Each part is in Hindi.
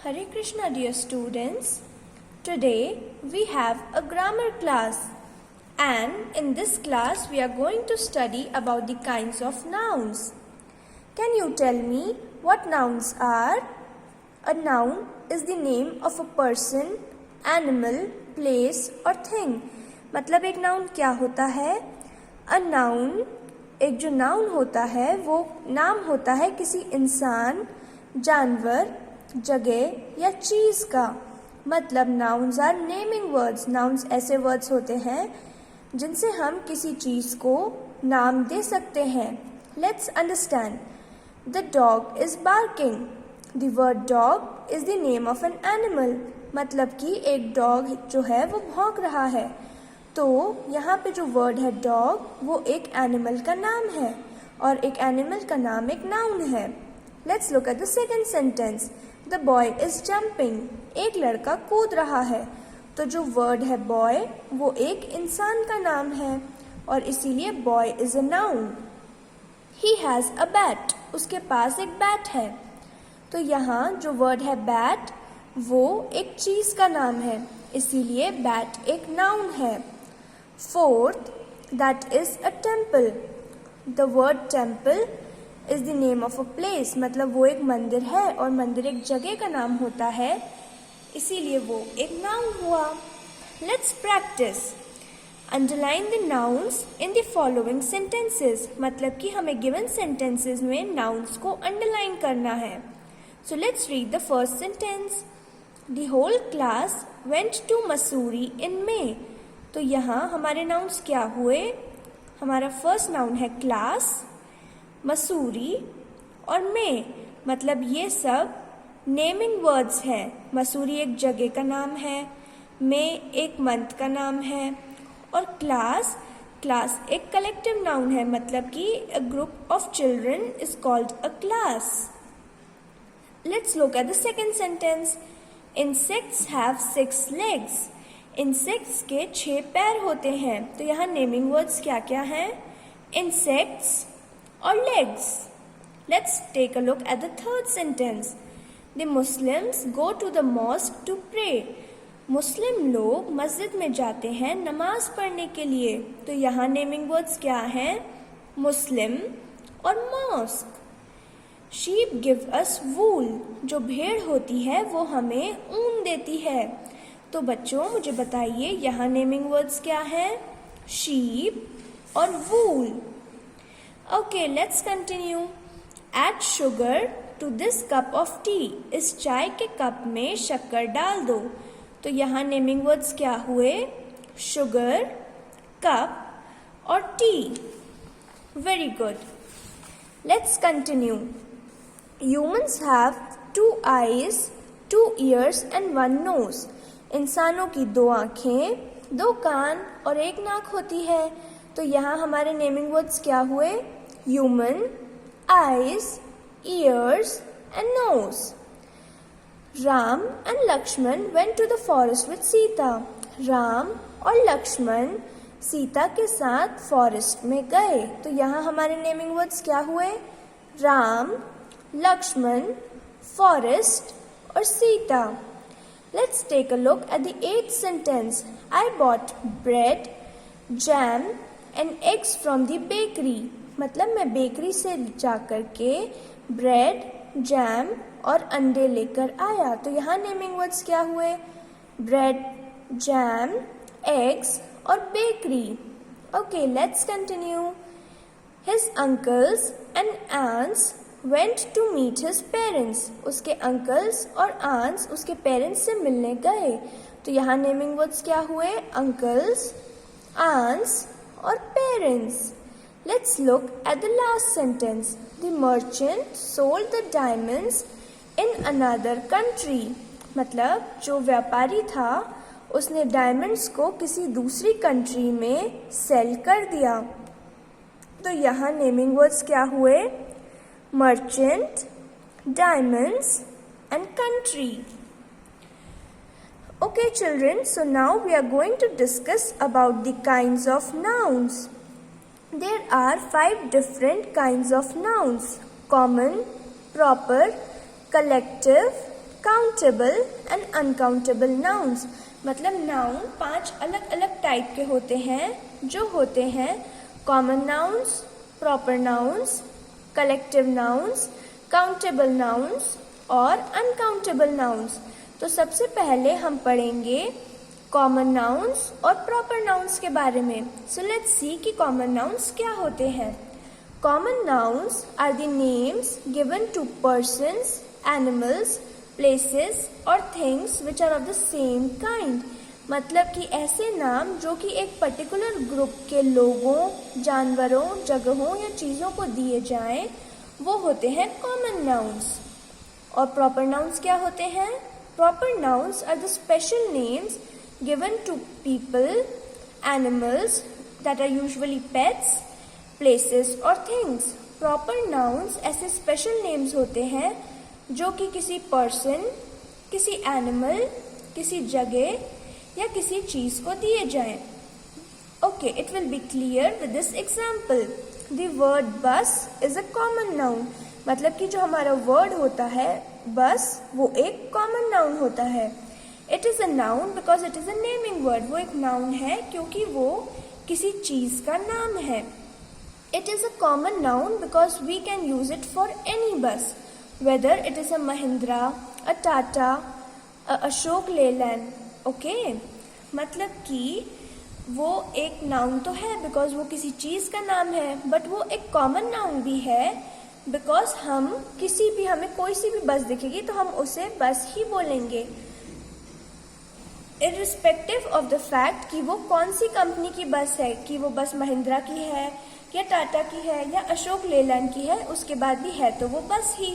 Hare Krishna, dear students. Today we have a grammar class, and in this class we are going to study about the kinds of nouns. Can you tell me what nouns are? A noun is the name of a person, animal, place or thing. मतलब एक नाउन क्या होता है? A noun, एक जो नाउन होता है वो नाम होता है किसी इंसान, जानवर, जगह या चीज का. मतलब nouns are naming words. Nouns ऐसे वर्ड्स होते हैं जिनसे हम किसी चीज को नाम दे सकते हैं. Let's understand. The dog is barking. The word dog is the name of an animal. मतलब कि एक डॉग जो है वो भौंक रहा है. तो यहाँ पे जो वर्ड है डॉग वो एक एनिमल का नाम है और एक एनिमल का नाम एक नाउन है. Let's look at the second sentence. The boy is jumping. एक लड़का कूद रहा है. तो जो वर्ड है बॉय वो एक इंसान का नाम है और इसीलिए boy is a noun. He has a bat. उसके पास एक बैट है. तो यहाँ जो वर्ड है बैट वो एक चीज का नाम है, इसीलिए बैट एक नाउन है. Fourth, that is a temple. The word temple is the name of a place. मतलब वो एक मंदिर है और मंदिर एक जगह का नाम होता है, इसीलिए वो एक नाउन हुआ. Let's practise. Underline the nouns in the following sentences. मतलब कि हमें गिवन सेंटेंसेस में नाउन्स को अंडरलाइन करना है. So let's read the first sentence. The whole class went to Mussoorie in May. तो यहाँ हमारे नाउन्स क्या हुए? हमारा फर्स्ट नाउन है क्लास, मसूरी और मे. मतलब ये सब नेमिंग वर्ड्स हैं. मसूरी एक जगह का नाम है, मे एक मंथ का नाम है और क्लास एक कलेक्टिव नाउन है. मतलब कि a group of children is called a class. Let's look at the second sentence. Insects have 6 legs. Insects के 6 पैर होते हैं. तो यहाँ नेमिंग वर्ड्स क्या क्या हैं? इंसेक्ट्स और legs. Let's take a look at the third sentence. The Muslims go to the mosque to pray. मुस्लिम लोग मस्जिद में जाते हैं नमाज पढ़ने के लिए. तो यहाँ नेमिंग वर्ड्स क्या हैं? मुस्लिम और mask. Sheep give us wool. जो भेड़ होती है वो हमें ऊन देती है. तो बच्चों मुझे बताइए यहाँ नेमिंग वर्ड्स क्या हैं? शीप और wool. Okay, let's continue. Add sugar to this cup of tea. इस चाय के कप में शक्कर डाल दो. तो यहाँ नेमिंग वर्ड्स क्या हुए? शुगर, कप और T. Very good. Let's continue. Humans have 2 eyes, 2 ears and 1 nose. इंसानों की 2 आँखें, 2 कान और 1 नाक होती है. तो यहाँ हमारे नेमिंग वर्ड्स क्या हुए? Human, eyes, ears and nose. Ram and Lakshman went to the forest with Sita. Ram और लक्ष्मण सीता के साथ फॉरेस्ट में गए. तो यहाँ हमारे नेमिंग वर्ड्स क्या हुए? राम, लक्ष्मण, फॉरेस्ट और Sita. Let's take a look at the 8th sentence. I bought bread, jam and eggs from the bakery. मतलब मैं बेकरी से जाकर के ब्रेड, जैम और अंडे लेकर आया. तो यहाँ नेमिंग वर्ड्स क्या हुए? ब्रेड, जैम, एग्स और bakery. Okay, let's continue. His uncles and aunts went to meet his parents. उसके अंकल्स और आंट्स उसके पेरेंट्स से मिलने गए. तो यहाँ नेमिंग वर्ड्स क्या हुए? अंकल्स, आंट्स और parents. Let's look at the last sentence. The merchant sold the diamonds in another country. मतलब जो व्यापारी था उसने डायमंड्स को किसी दूसरी कंट्री में सेल कर दिया. तो यहाँ नेमिंग वर्ड्स क्या हुए? Merchant, diamonds and country. Okay children, so now we are going to discuss about the kinds of nouns. There are 5 different kinds of nouns: common, proper, collective, countable and uncountable nouns, मतलब नाउन 5 अलग अलग टाइप के होते हैं, जो होते हैं common nouns, proper nouns, collective nouns, countable nouns और अनकाउंटेबल नाउन्स। तो सबसे पहले हम पढ़ेंगे कॉमन नाउन्स और प्रॉपर नाउन्स के बारे में। सो लेट्स सी कि कॉमन नाउन्स क्या होते हैं। Common nouns are the names given to persons, animals, places और things which are of the same kind, मतलब कि ऐसे नाम जो कि एक पर्टिकुलर ग्रुप के लोगों, जानवरों, जगहों या चीज़ों को दिए जाएं, वो होते हैं कॉमन नाउन्स। और प्रॉपर नाउन्स क्या होते हैं? Proper nouns are the special names given to people, animals that are usually pets, places or things. Proper nouns ऐसे special names होते हैं जो कि किसी person, किसी animal, किसी जगह या किसी चीज़ को दिए जाएं। Okay, it will be clear with this example. The word bus is a common noun. मतलब कि जो हमारा word होता है bus, वो एक common noun होता है। It is a noun because it is a naming word. वो एक noun है क्योंकि वो किसी चीज़ का नाम है। It is a common noun because we can use it for any bus, whether it is a Mahindra, a Tata, a Ashok Leyland. Okay? मतलब कि वो एक noun तो है because वो किसी चीज़ का नाम है, but वो एक common noun भी है because हम किसी भी, हमें कोई सी भी बस दिखेगी तो हम उसे बस ही बोलेंगे, इर्रिस्पेक्टिव ऑफ द फैक्ट कि वो कौन सी कंपनी की बस है, कि वो बस महिंद्रा की है या टाटा की है या अशोक लेलैंड की है, उसके बाद भी है तो वो बस ही।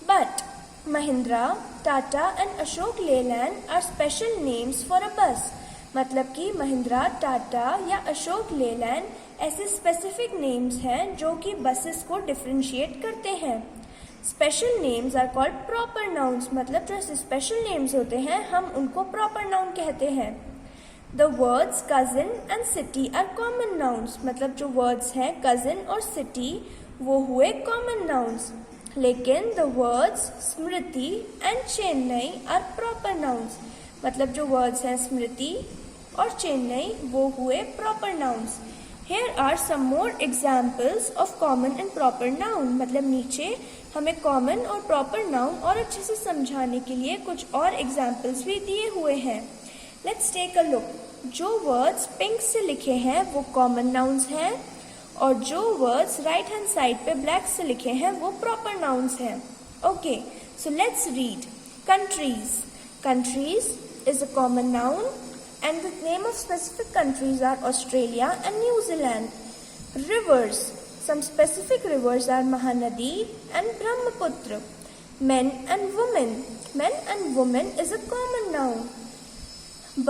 But Mahindra, Tata and Ashok Leyland are special names for a bus, मतलब कि महिंद्रा, टाटा या अशोक लेलैंड ऐसे स्पेसिफिक नेम्स हैं जो कि बसेस को डिफ्रेंशिएट करते हैं। Special names are called proper nouns, मतलब जो ऐसे स्पेशल नेम्स होते हैं हम उनको प्रॉपर नाउन कहते हैं। The words cousin and city are common nouns, मतलब जो वर्ड्स हैं कजिन और सिटी वो हुए कॉमन नाउन्स, लेकिन the words Smriti and Chennai are proper nouns, मतलब जो वर्ड्स हैं स्मृति और चेन्नई वो हुए proper nouns. Here are some more examples of common and proper noun, मतलब नीचे हमें common और proper noun और अच्छे से समझाने के लिए कुछ और examples भी दिए हुए हैं। Let's take a look. जो words pink से लिखे हैं वो common nouns हैं और जो words right hand side पे black से लिखे हैं वो proper nouns हैं। Okay, so let's read. Countries. Countries is a common noun. And the name of specific countries are Australia and New Zealand. Rivers. Some specific rivers are Mahanadi and Brahmaputra. Men and women. Men and women is a common noun.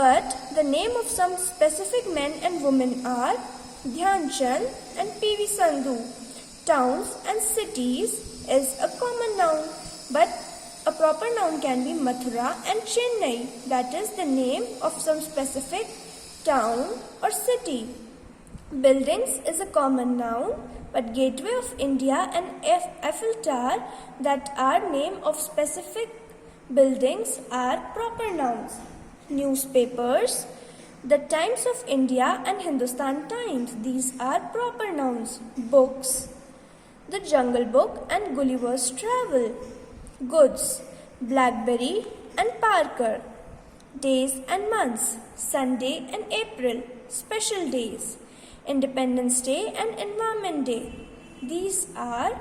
But the name of some specific men and women are Dhyan Chand and P.V. Sandhu. Towns and cities is a common noun. But a proper noun can be Mathura and Chennai, that is the name of some specific town or city. Buildings is a common noun, but Gateway of India and Eiffel Tower, that are name of specific buildings, are proper nouns. Newspapers, the Times of India and Hindustan Times, these are proper nouns. Books, the Jungle Book and Gulliver's Travel. Goods, Blackberry and Parker. Days and months, Sunday and April. Special days, Independence Day and Environment Day. These are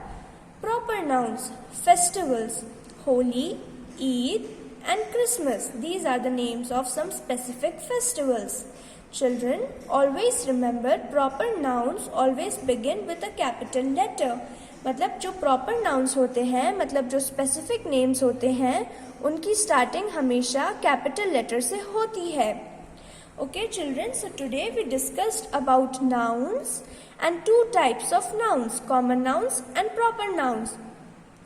proper nouns. Festivals, Holi, Eid and Christmas. These are the names of some specific festivals. Children, always remember proper nouns always begin with a capital letter. मतलब जो प्रॉपर नाउन्स होते हैं, मतलब जो स्पेसिफिक नेम्स होते हैं, उनकी स्टार्टिंग हमेशा कैपिटल लेटर से होती है। Okay children, so today we discussed about nouns and two types of nouns, common nouns and proper nouns.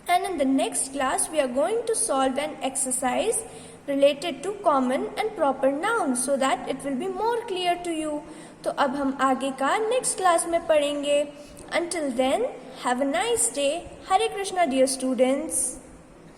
And in the next class we are going to solve an exercise related to common and proper nouns so that it will be more clear to you. तो अब हम आगे का नेक्स्ट क्लास में पढ़ेंगे. Until then, have a nice day. Hare Krishna, dear students.